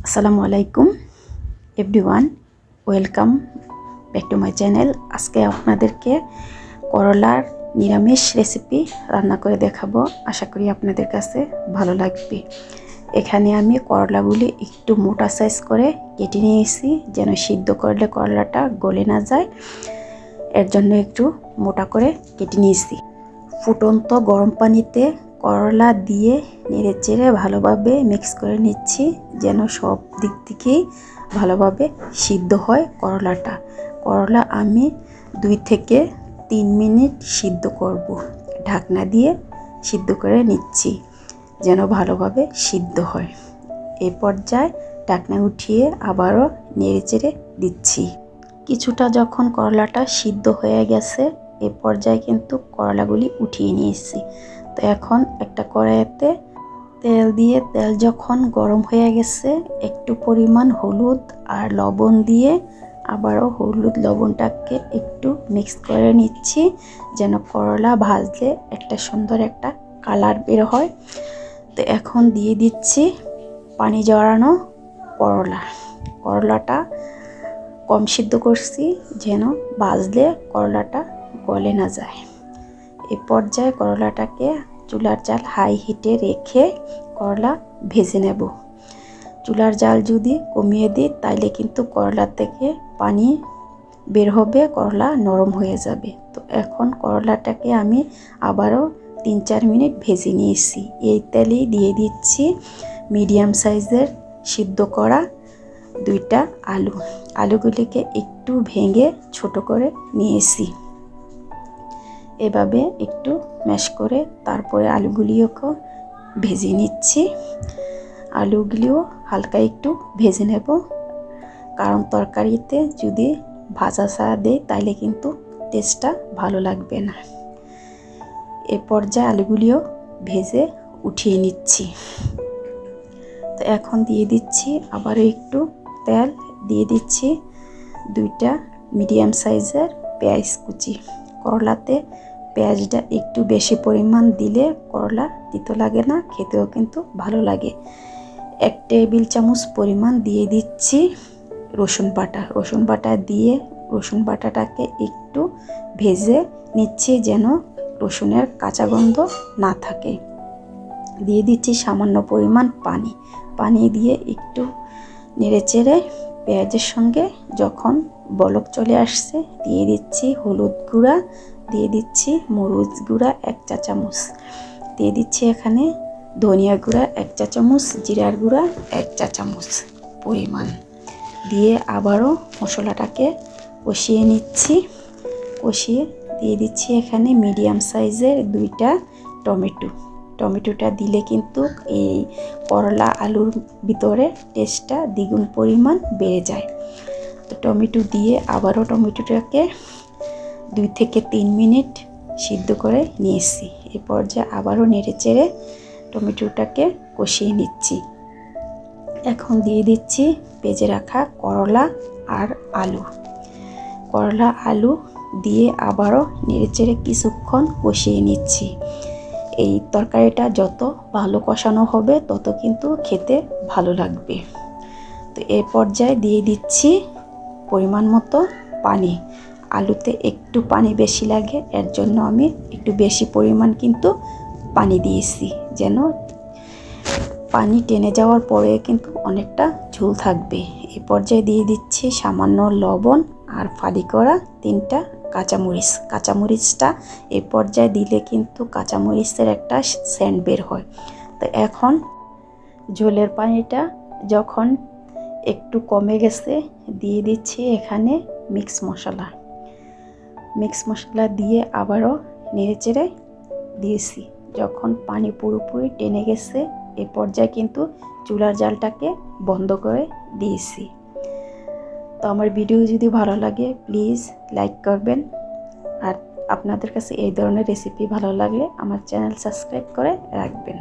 আসসালামু আলাইকুম everyone, welcome back to my channel. আজকে আপনাদেরকে করলার নিরামিষ রেসিপি রান্না করে দেখাবো। আশা করি আপনাদের কাছে ভালো লাগবে। এখানে আমি করলাগুলি একটু মোটা সাইজ করে কেটে নিয়েছি, যেন সিদ্ধ করলে করলাটা গলে না যায়, এর জন্য একটু মোটা করে কেটে নিয়েছি। ফুটন্ত গরম পানিতে করলা দিয়ে নেড়েচেড়ে ভালোভাবে মিক্স করে নিচ্ছি, যেন সব দিক থেকেই ভালোভাবে সিদ্ধ হয় করলাটা। করলা আমি 2 থেকে 3 মিনিট সিদ্ধ করব। ঢাকনা দিয়ে সিদ্ধ করে নিচ্ছি, যেন ভালোভাবে সিদ্ধ হয়। এই পর্যায়ে ঢাকনা উঠিয়ে আবারও নেড়েচেড়ে দিচ্ছি। কিছুটা যখন করলাটা সিদ্ধ হয়ে গেছে, এই পর্যায়ে কিন্তু করলাগুলি উঠিয়ে নিয়েছি। তো এখন একটা কড়াইতে তেল দিয়ে, তেল যখন গরম হয়ে গেছে, একটু পরিমাণ হলুদ আর লবণ দিয়ে আবারও হলুদ লবণটাকে একটু মিক্স করে নিচ্ছি, যেন করলা ভাজলে একটা সুন্দর একটা কালার বের হয়। তো এখন দিয়ে দিচ্ছি পানি জড়ানো করলা। করলাটা কম সিদ্ধ করছি, যেন ভাজলে করলাটা গলে না যায়। এই পর্যায়ে করলাটাকে চুলার জাল হাই হিটে রেখে করলা ভেজে নেব। চুলার জাল যদি কমিয়ে দিই, তাইলে কিন্তু করলা থেকে পানি বের হবে, করলা নরম হয়ে যাবে। তো এখন করলাটাকে আমি আবারও 3-4 মিনিট ভেজে নিয়েছি। এই তেলেই দিয়ে দিচ্ছি মিডিয়াম সাইজের সিদ্ধ করা 2টা আলু। আলুগুলিকে একটু ভেঙে ছোট করে নিয়েছি। এভাবে একটু ম্যাশ করে তারপরে আলুগুলিও ভেজে নিচ্ছি। আলুগুলিও হালকা একটু ভেজে নেব, কারণ তরকারিতে যদি ভাজা ছাড়া দেয় তাইলে কিন্তু টেস্টটা ভালো লাগবে না। এ পর্যায়ে আলুগুলিও ভেজে উঠিয়ে নিচ্ছি। তো এখন দিয়ে দিচ্ছি আবারও একটু তেল, দিয়ে দিচ্ছি 2টা মিডিয়াম সাইজের পেঁয়াজ কুচি। করলাতে পেঁয়াজটা একটু বেশি পরিমাণ দিলে করলা তিতো লাগে না, খেতেও কিন্তু ভালো লাগে। 1 টেবিল চামচ পরিমাণ দিয়ে দিচ্ছি রসুন বাটা। রসুন বাটা দিয়ে রসুন বাটাটাকে একটু ভেজে নিচ্ছি, যেন রসুনের কাঁচা গন্ধ না থাকে। দিয়ে দিচ্ছি সামান্য পরিমাণ পানি। পানি দিয়ে একটু নেড়েচেড়ে পেঁয়াজের সঙ্গে যখন বলক চলে আসছে, দিয়ে দিচ্ছি হলুদ গুঁড়া, দিয়ে দিচ্ছি মরিচ গুঁড়া 1 চা চামচ, দিয়ে দিচ্ছি এখানে ধনিয়া গুঁড়া 1 চা চামচ, জিরার গুঁড়া 1 চা চামচ পরিমাণ দিয়ে আবারও মশলাটাকে কষিয়ে নিচ্ছি। কষিয়ে দিয়ে দিচ্ছি এখানে মিডিয়াম সাইজের 2টা টমেটো। টমেটোটা দিলে কিন্তু এই করলা আলুর ভিতরে টেস্টটা দ্বিগুণ পরিমাণ বেড়ে যায়। তো টমেটো দিয়ে আবারও টমেটোটাকে 2 থেকে 3 মিনিট সিদ্ধ করে নিয়েছি। এই পর্যায়ে আবারও নেড়েচেড়ে টমেটোটাকে কষিয়ে নিচ্ছি। এখন দিয়ে দিচ্ছি ভেজে রাখা করলা আর আলু। করলা আলু দিয়ে আবারও নেড়েচেড়ে কিছুক্ষণ কষিয়ে নিচ্ছি। এই তরকারিটা যত ভালো কষানো হবে, তত কিন্তু খেতে ভালো লাগবে। তো এই পর্যায়ে দিয়ে দিচ্ছি পরিমাণ মতো পানি। আলুতে একটু পানি বেশি লাগে, এর জন্য আমি একটু বেশি পরিমাণ কিন্তু পানি দিয়েছি, যেন পানি টেনে যাওয়ার পরে কিন্তু অনেকটা ঝোল থাকবে। এই পর্যায়ে দিয়ে দিচ্ছি সামান্য লবণ আর ফালি করা 3টা কাঁচামরিচ। কাঁচামরিচটা এই পর্যায়ে দিলে কিন্তু কাঁচামরিচের একটা সেন্ট বের হয়। তো এখন ঝোলের পানিটা যখন একটু কমে গেছে, দিয়ে দিচ্ছি এখানে মিক্স মশলা। মিক্স মশলা দিয়ে আবারও নেড়েচেড়ে দিয়েছি। যখন পানি পুরোপুরি টেনে গেছে, এ পর্যায়ে কিন্তু চুলার জালটাকে বন্ধ করে দিয়েছি। তো আমার ভিডিও যদি ভালো লাগে প্লিজ লাইক করবেন, আর আপনাদের কাছে এই ধরনের রেসিপি ভালো লাগলে আমার চ্যানেল সাবস্ক্রাইব করে রাখবেন।